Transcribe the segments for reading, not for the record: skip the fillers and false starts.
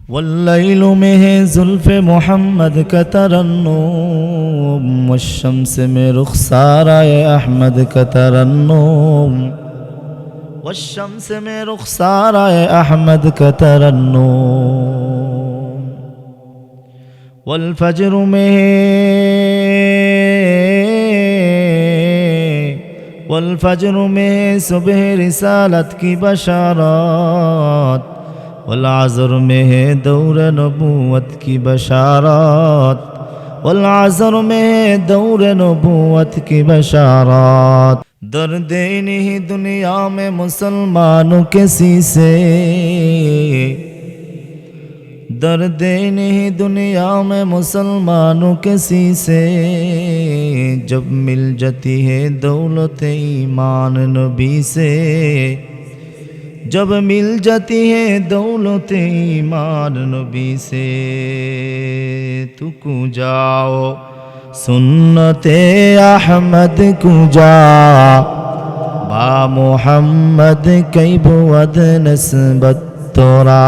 والليل में है जुल्फ़ मोहम्मद का तरन्नुम, वश्शम्स में रुखसाराए अहमद का तरन्नुम, वश्शम्स में रुखसाराए अहमद का तरन्नुम। वल्फज्र में सुबह रिसालत की बशारत, वल-असर में है दौर नबूवत की बशारत, वल-असर में है दौर नबूवत की बशारत। दर्द नहीं दुनिया में मुसलमानों के सीसे, दर्द नहीं दुनिया में मुसलमानों के सीसे, जब मिल जाती है दौलत ईमान नबी से, जब मिल जाती है दौलत ईमान नबी से। तू कु जाओ सुन्नते अहमद कु जा, बा मोहम्मद कई बुअद नस्बत तोरा।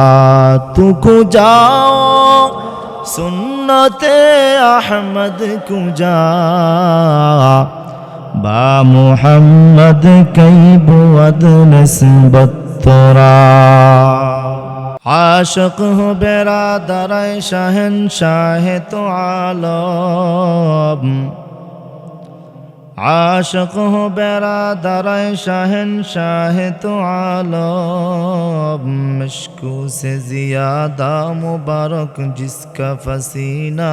तू कु जाओ सुन्नते अहमद कु जा, बा मोहम्मद कई बुअद नस्बत तोरा। आशिक हो बेरादर शहंशाह तो आलम, आशिक हो बेरादर शहंशाह तो आलम, मशकू से ज़ियादा मुबारक जिसका फसीना,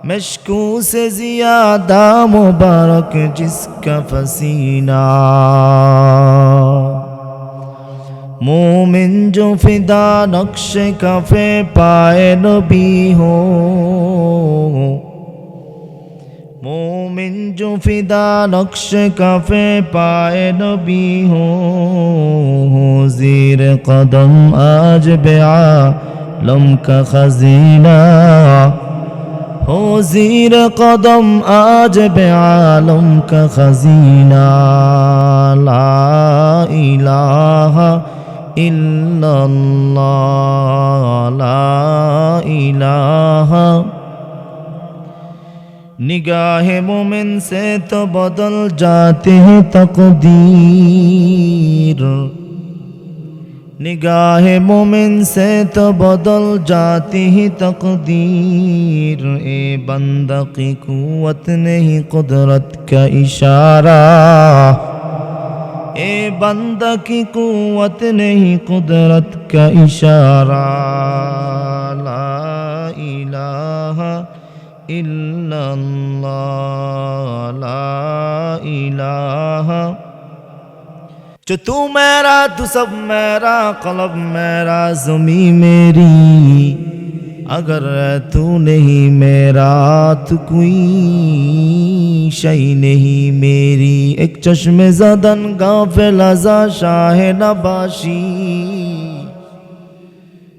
मशकू से ज़ियादा मुबारक जिसका फसीना। मोमिन जो फिदा नक्श कफ़े पाए नबी हो, मोमिन जो फिदा नक्श कफ़े पाए नबी हो, ज़ीर कदम आज बेआलम का खजीना, हो ज़ीर कदम आज बेआलम का खजीना। ला इलाहा इल्लल्लाह, ला इलाहा। निगाह मोमिन से तो बदल जाते हैं तकदीर, निगाह मोमिन से तो बदल जाती ही तकदीर। ए बंदा की कुव्वत नहीं कुदरत का इशारा, ए बंदा की कुव्वत नहीं कुदरत का इशारा। ला इलाहा इल्लल्लाह, ला इलाहा। जो तू मेरा तू सब मेरा, कलब मेरा ज़मी मेरी, अगर तू नहीं मेरा तो कोई शई नहीं मेरी। एक चश्मे ज़दन गाफिल अज़ा शाह नबाशी,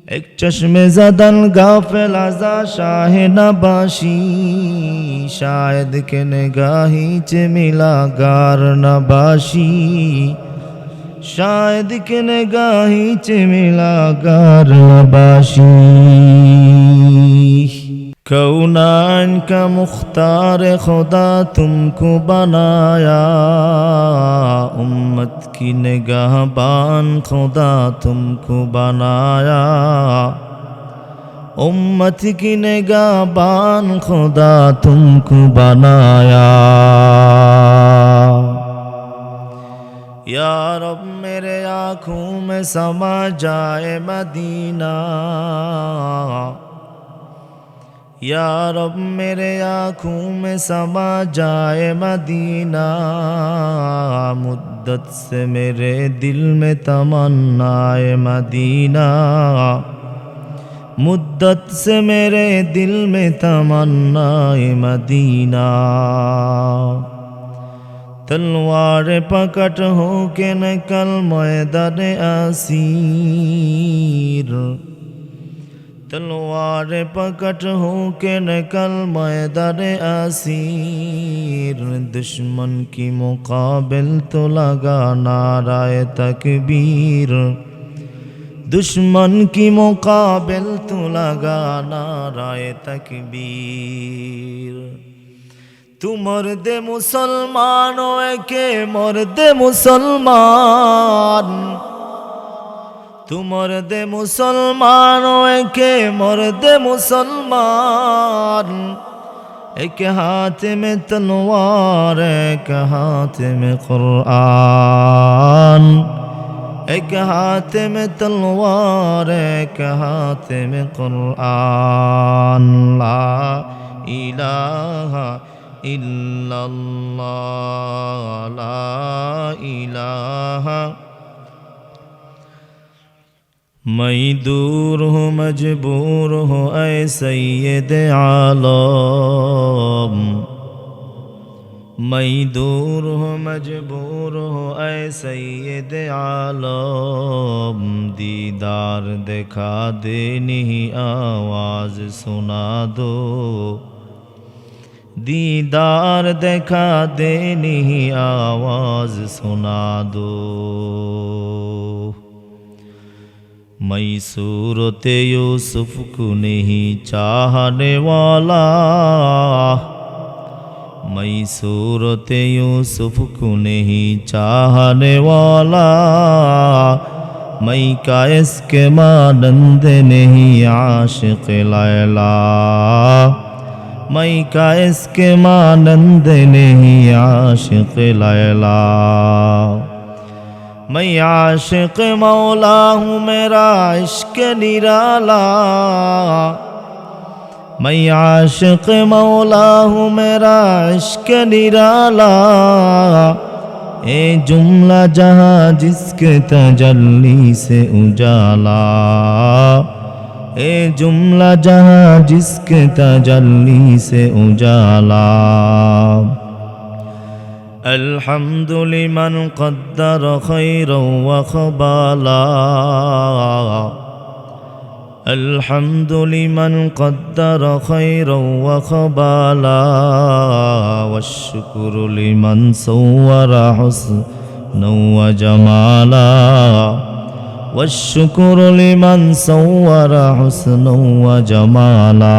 एक चश्मे ज़दन गाफिल अज़ा शाह नबाशी, शायद के निगाही च मिला गार नबाशी, शायद के निगाही च मिला गार नबाशी। कौनान का मुख्तार खुदा तुमको बनाया, उम्मत की निगाहबान खुदा तुमको बनाया, उम्मत की निगाहबान खुदा तुमको बनाया। या रब मेरे आँखों में समा जाए मदीना, या रब मेरे आँखों में समा जाए मदीना। मुद्दत से मेरे दिल में तमन्नाए मदीना, मुद्दत से मेरे दिल में तमन्नाए मदीना। तलवार पकड़ हो के निकल मैदान असीर, तलवार पकड़ हो के निकल मैदान असीर। दुश्मन की मुकाबिल तो लगा नाराए तकबीर, दुश्मन की मुकाबिल तू लगा नाराए तकबीर। तू मर्दे मुसलमानों के मर्दे मुसलमान, तू मर्दे मुसलमानों के मर्दे मुसलमान। एक हाथ में तलवार एक हाथ में कुरान, एक हाथ में तलवार एक हाथ में कुरान। ला इलाहा इल्लल्लाह ला इलाहा। मैं दूर हूँ मजबूर हूँ ऐ सैयद आलम, मैं दूर हूँ मजबूर हूँ ऐ सैयद आलम। दीदार दिखा दे नहीं आवाज़ सुना दो, दीदार दिखा दे नहीं आवाज़ सुना दो। मैं सूरत यूसुफ को नहीं चाहने वाला, मैं सूरत यूसुफ को नहीं चाहने वाला। मैं का इसके मानंद नहीं आशिक लैला, मैं का इसके मानंद नहीं आशिक लैला। मैं आशिक मौला हूँ मेरा इश्क निराला, मैं आशिक मौला हूँ मेरा इश्क निराला। ए जुमला जहाँ जिसके तजल्ली से उजाला, ए जुमला जहाँ जिसके तजल्ली से उजाला। अल्हम्दु लिमन क़द्दर खैरन व ख़बाला, अल्हम्दु लिमन क़द्दर खैरन व ख़बाला। वश्शुक्रु लिमन सव्वर हुस्नन व जमाला, वश्शुक्रु लिमन सव्वर हुस्नन व जमाला।